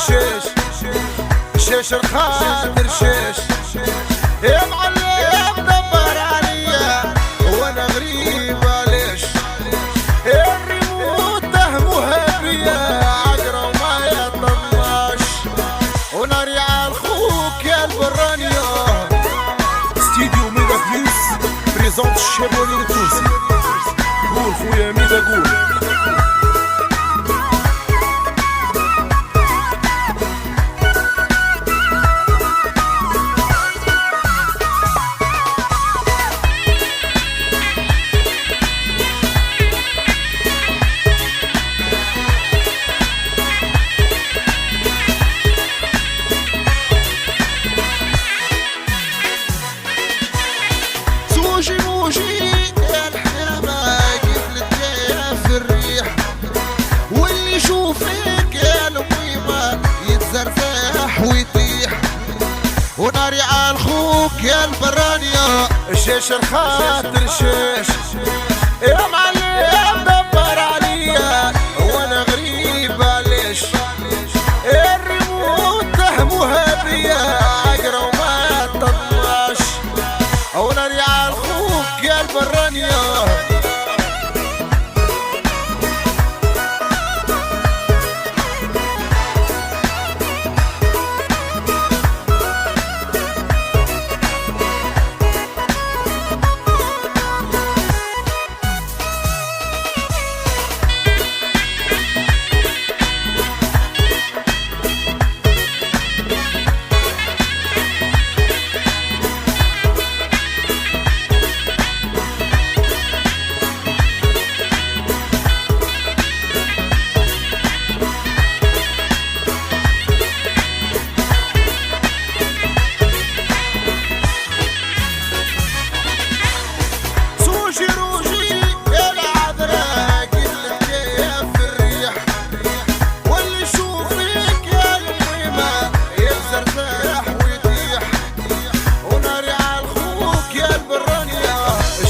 شيش شيش الخاطر شيش يا معلم دبر عليا وانا غريب ليش الريموت مهبية عقرة وما يطنش وناري على الخوك يا البرانية ستيديو ميدا فلوس بريزونت الشباب التونسي قول خويا ميدا قول موجي يا الحمامة قفلت جاية في الريح واللي يشوفك يا الميمة يتزرزح ويطيح وناري على الخوك يا البرانية شيش الخاطر شيش يا معلم دبر عليا وانا غريب ليش الريموت مهبية عقرة وما تطنش وناري على الخوك يا البرانية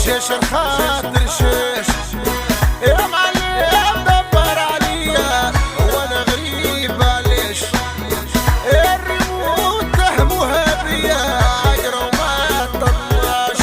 شيش الخاطر شيش يا معلم دبر عليا وانا غريب ليش الريموت مهبية عقرة وما تطنش